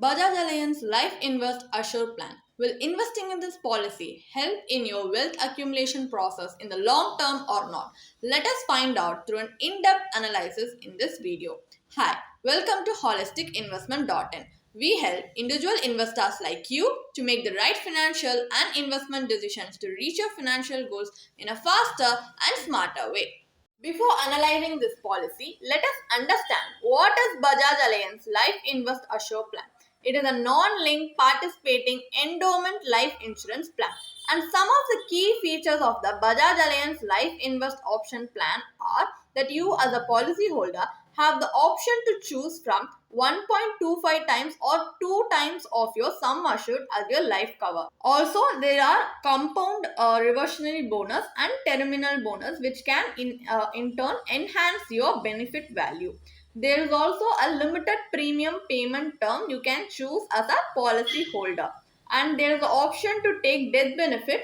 Bajaj Allianz Life Invest Assure Plan. Will investing in this policy help in your wealth accumulation process in the long term or not? Let us find out through an in-depth analysis in this video. Hi, welcome to holisticinvestment.in. We help individual investors like you to make the right financial and investment decisions to reach your financial goals in a faster and smarter way. Before analyzing this policy, let us understand what is Bajaj Allianz Life Invest Assure Plan. It is a non-linked participating endowment life insurance plan. And some of the key features of the Bajaj Allianz Life Invest Option Plan are that you as a policyholder have the option to choose from 1.25 times or 2 times of your sum assured as your life cover. Also, there are compound reversionary bonus and terminal bonus which can in turn enhance your benefit value. There is also a limited premium payment term you can choose as a policy holder, and there is the option to take death benefit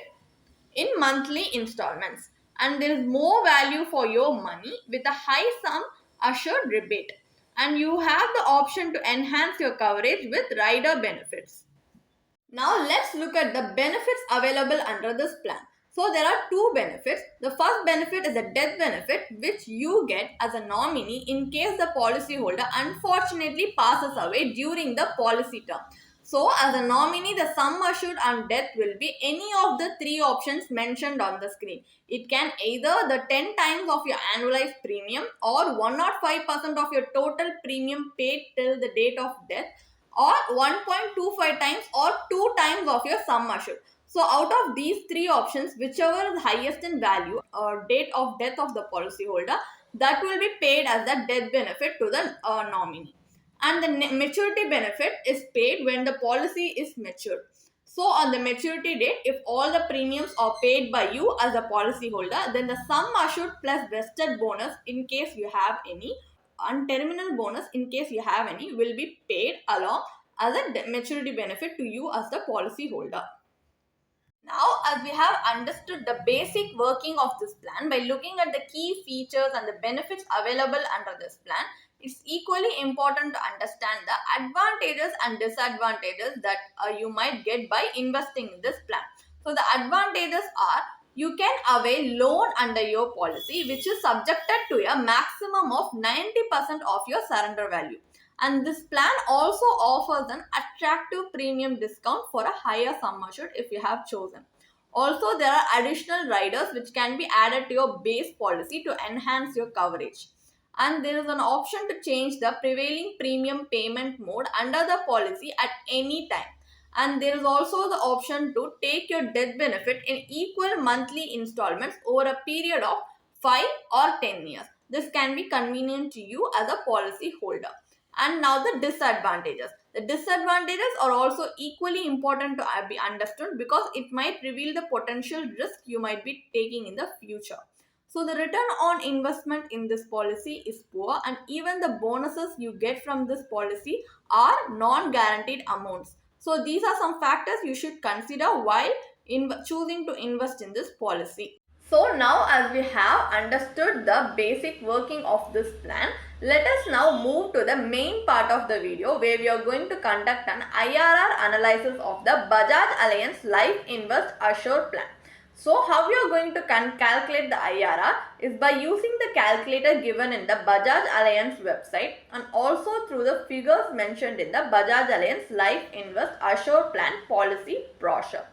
in monthly installments, and there is more value for your money with a high sum assured rebate, and you have the option to enhance your coverage with rider benefits. Now let's look at the benefits available under this plan. So there are two benefits. The first benefit is a death benefit which you get as a nominee in case the policyholder unfortunately passes away during the policy term. So as a nominee, the sum assured on death will be any of the three options mentioned on the screen. It can either the 10 times of your annualized premium or 105% of your total premium paid till the date of death, or 1.25 times or 2 times of your sum assured. So out of these three options, whichever is highest in value or date of death of the policyholder, that will be paid as the death benefit to the nominee. And the maturity benefit is paid when the policy is matured. So on the maturity date, if all the premiums are paid by you as a policyholder, then the sum assured plus vested bonus in case you have any and terminal bonus in case you have any will be paid along as a maturity benefit to you as the policyholder. Now, as we have understood the basic working of this plan by looking at the key features and the benefits available under this plan, it's equally important to understand the advantages and disadvantages that you might get by investing in this plan. So, the advantages are you can avail loan under your policy which is subjected to a maximum of 90% of your surrender value. And this plan also offers an attractive premium discount for a higher sum assured if you have chosen. Also, there are additional riders which can be added to your base policy to enhance your coverage. And there is an option to change the prevailing premium payment mode under the policy at any time. And there is also the option to take your death benefit in equal monthly installments over a period of 5 or 10 years. This can be convenient to you as a policy holder. And now the disadvantages. The disadvantages are also equally important to be understood because it might reveal the potential risk you might be taking in the future. So the return on investment in this policy is poor, and even the bonuses you get from this policy are non-guaranteed amounts. So these are some factors you should consider while choosing to invest in this policy. So now as we have understood the basic working of this plan, let us now move to the main part of the video where we are going to conduct an IRR analysis of the Bajaj Allianz Life Invest Assure Plan. So how we are going to calculate the IRR is by using the calculator given in the Bajaj Allianz website and also through the figures mentioned in the Bajaj Allianz Life Invest Assure Plan policy brochure.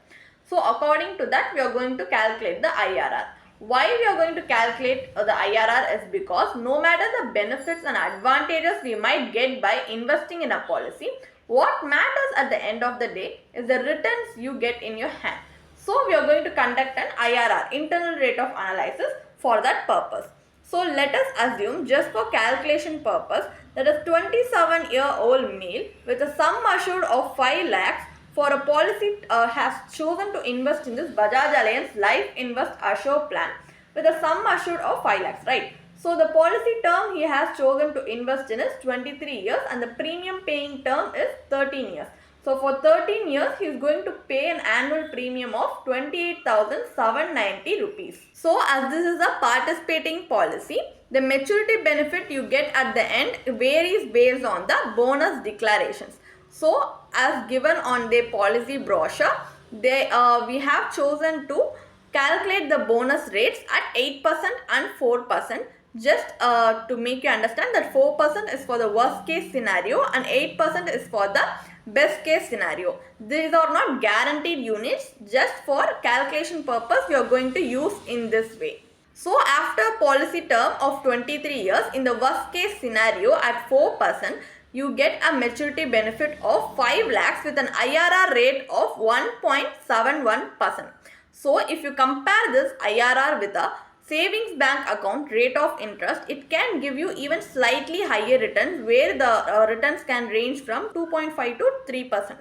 So according to that, we are going to calculate the IRR. Why we are going to calculate the IRR is because no matter the benefits and advantages we might get by investing in a policy, what matters at the end of the day is the returns you get in your hand. So we are going to conduct an IRR, internal rate of analysis, for that purpose. So let us assume, just for calculation purpose, that a 27-year-old male with a sum assured of 5 lakhs for a policy has chosen to invest in this Bajaj Allianz Life Invest Assure Plan with a sum assured of 5 lakhs, right? So the policy term he has chosen to invest in is 23 years and the premium paying term is 13 years. So for 13 years, he is going to pay an annual premium of 28,790 rupees. So as this is a participating policy, the maturity benefit you get at the end varies based on the bonus declarations. So as given on the policy brochure, we have chosen to calculate the bonus rates at 8% and 4%, just to make you understand that 4% is for the worst case scenario and 8% is for the best case scenario. These are not guaranteed units, just for calculation purpose we are going to use in this way. So after policy term of 23 years, in the worst case scenario at 4%, you get a maturity benefit of 5 lakhs with an IRR rate of 1.71%. So if you compare this IRR with a savings bank account rate of interest, it can give you even slightly higher returns, where the returns can range from 2.5 to 3%.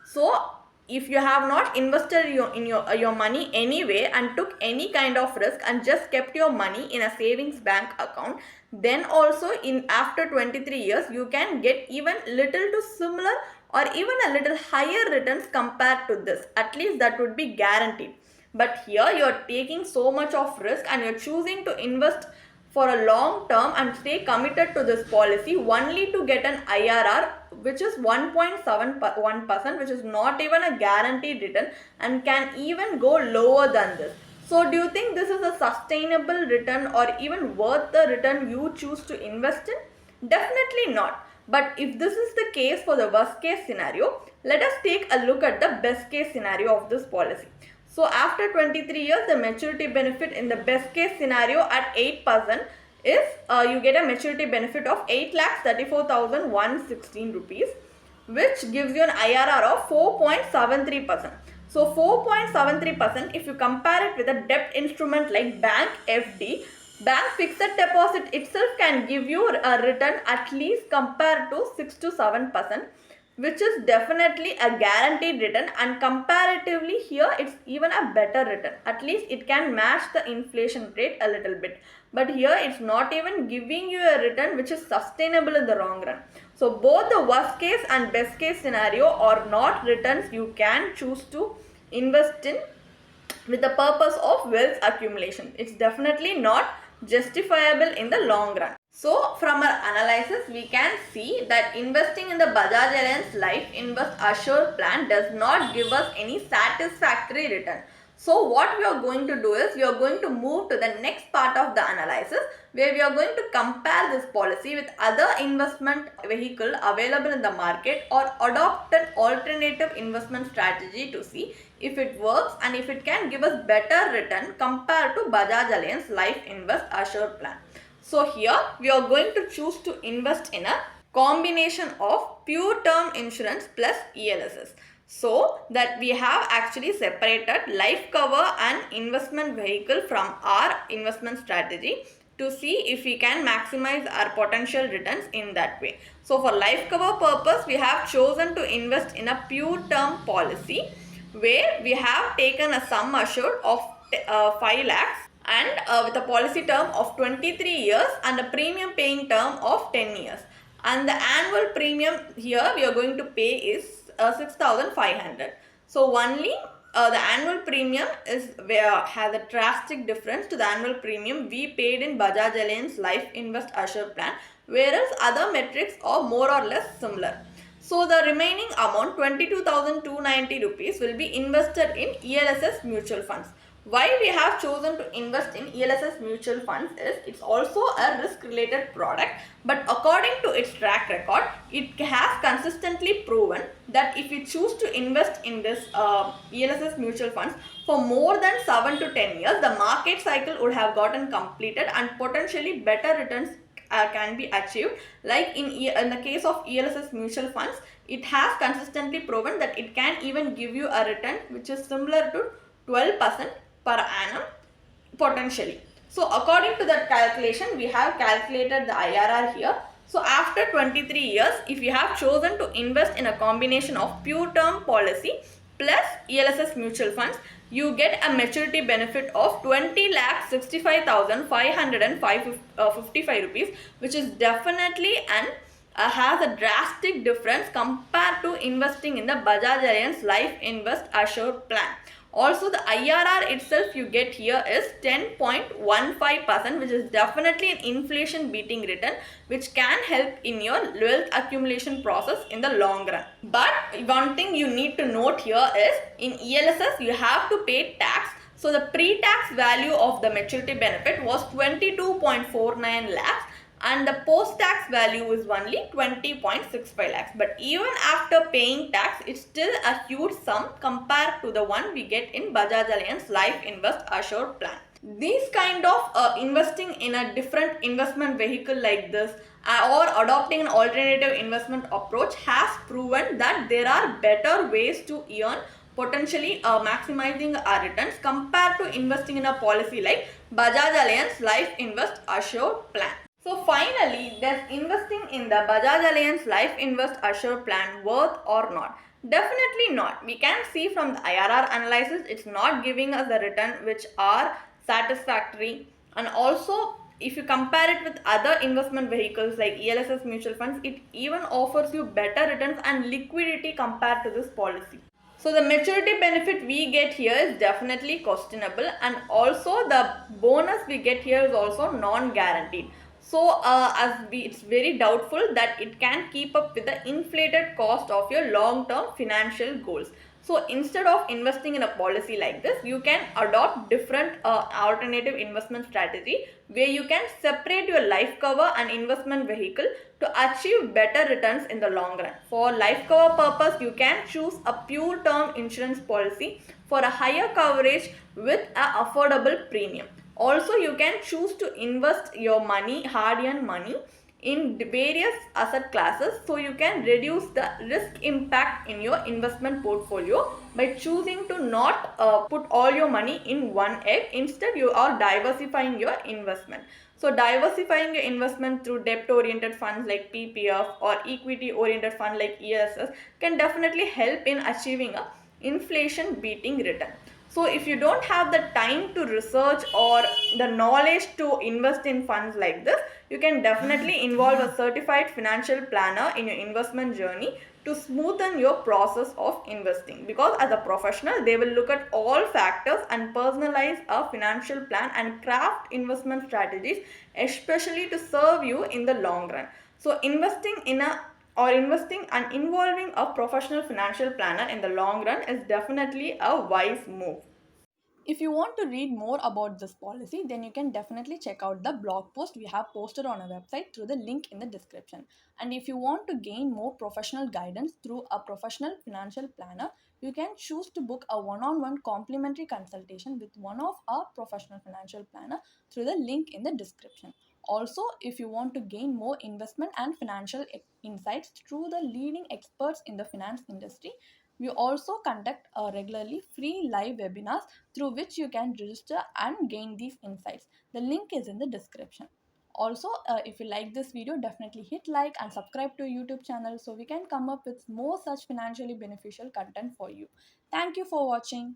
So if you have not invested your money anyway and took any kind of risk and just kept your money in a savings bank account, then also in after 23 years you can get even little to similar or even a little higher returns compared to this. At least that would be guaranteed. But here you are taking so much of risk and you are choosing to invest for a long term and stay committed to this policy only to get an IRR which is 1.71%, which is not even a guaranteed return and can even go lower than this. So do you think this is a sustainable return or even worth the return you choose to invest in? Definitely not. But if this is the case for the worst case scenario, let us take a look at the best case scenario of this policy. So after 23 years, the maturity benefit in the best case scenario at 8% is you get a maturity benefit of 8,34,116 rupees, which gives you an IRR of 4.73%. So 4.73%, if you compare it with a debt instrument like bank FD, bank fixed deposit itself can give you a return at least compared to 6 to 7%, which is definitely a guaranteed return, and comparatively here it's even a better return. At least it can match the inflation rate a little bit. But here it's not even giving you a return which is sustainable in the long run. So both the worst case and best case scenario are not returns you can choose to invest in with the purpose of wealth accumulation. It's definitely not justifiable in the long run. So from our analysis, we can see that investing in the Bajaj Allianz Life Invest Assure plan does not give us any satisfactory return. So what we are going to do is, we are going to move to the next part of the analysis, where we are going to compare this policy with other investment vehicle available in the market or adopt an alternative investment strategy to see if it works and if it can give us better return compared to Bajaj Allianz Life Invest Assure plan. So here we are going to choose to invest in a combination of pure term insurance plus ELSS. So that we have actually separated life cover and investment vehicle from our investment strategy to see if we can maximize our potential returns in that way. So for life cover purpose, we have chosen to invest in a pure term policy where we have taken a sum assured of 5 lakhs and with a policy term of 23 years and a premium paying term of 10 years. And the annual premium here we are going to pay is 6,500. So only the annual premium has a drastic difference to the annual premium we paid in Bajaj Allianz Life Invest Assure plan, whereas other metrics are more or less similar. So the remaining amount 22,290 rupees will be invested in ELSS mutual funds. Why we have chosen to invest in ELSS mutual funds is it's also a risk related product, but according to its track record, it has consistently proven that if you choose to invest in this ELSS mutual funds for more than 7 to 10 years, the market cycle would have gotten completed and potentially better returns can be achieved. Like in the case of ELSS mutual funds, it has consistently proven that it can even give you a return which is similar to 12% per annum potentially. So according to that calculation, we have calculated the IRR here. So after 23 years, if you have chosen to invest in a combination of pure term policy plus ELSS mutual funds, you get a maturity benefit of 20,65,555 rupees, which is definitely and has a drastic difference compared to investing in the Bajaj Allianz Life Invest Assure plan. Also, the IRR itself you get here is 10.15%, which is definitely an inflation beating return, which can help in your wealth accumulation process in the long run. But one thing you need to note here is in ELSS you have to pay tax. So the pre-tax value of the maturity benefit was 22.49 lakhs and the post-tax value is only 20.65 lakhs. But even after paying tax, it's still a huge sum compared to the one we get in Bajaj Allianz Life Invest Assured Plan. These kind of investing in a different investment vehicle like this or adopting an alternative investment approach has proven that there are better ways to earn potentially maximizing our returns compared to investing in a policy like Bajaj Allianz Life Invest Assured Plan. So finally, does investing in the Bajaj Allianz Life Invest Assure Plan worth or not? Definitely not. We can see from the IRR analysis, it's not giving us the return which are satisfactory, and also if you compare it with other investment vehicles like ELSS mutual funds, it even offers you better returns and liquidity compared to this policy. So the maturity benefit we get here is definitely questionable, and also the bonus we get here is also non-guaranteed. So it's very doubtful that it can keep up with the inflated cost of your long-term financial goals. So instead of investing in a policy like this, you can adopt different alternative investment strategy where you can separate your life cover and investment vehicle to achieve better returns in the long run. For life cover purpose, you can choose a pure term insurance policy for a higher coverage with an affordable premium. Also, you can choose to invest your money, hard-earned money, in various asset classes, so you can reduce the risk impact in your investment portfolio by choosing to not put all your money in one egg. Instead, you are diversifying your investment. So diversifying your investment through debt oriented funds like PPF or equity oriented fund like ESS can definitely help in achieving a inflation beating return. So if you don't have the time to research or the knowledge to invest in funds like this, you can definitely involve a certified financial planner in your investment journey to smoothen your process of investing, because as a professional they will look at all factors and personalize a financial plan and craft investment strategies especially to serve you in the long run. So investing and involving a professional financial planner in the long run is definitely a wise move. If you want to read more about this policy, then you can definitely check out the blog post we have posted on our website through the link in the description. And if you want to gain more professional guidance through a professional financial planner, you can choose to book a one-on-one complimentary consultation with one of our professional financial planner through the link in the description. Also, if you want to gain more investment and financial insights through the leading experts in the finance industry, we also conduct regularly free live webinars through which you can register and gain these insights. The link is in the description. Also, if you like this video, definitely hit like and subscribe to YouTube channel so we can come up with more such financially beneficial content for you. Thank you for watching.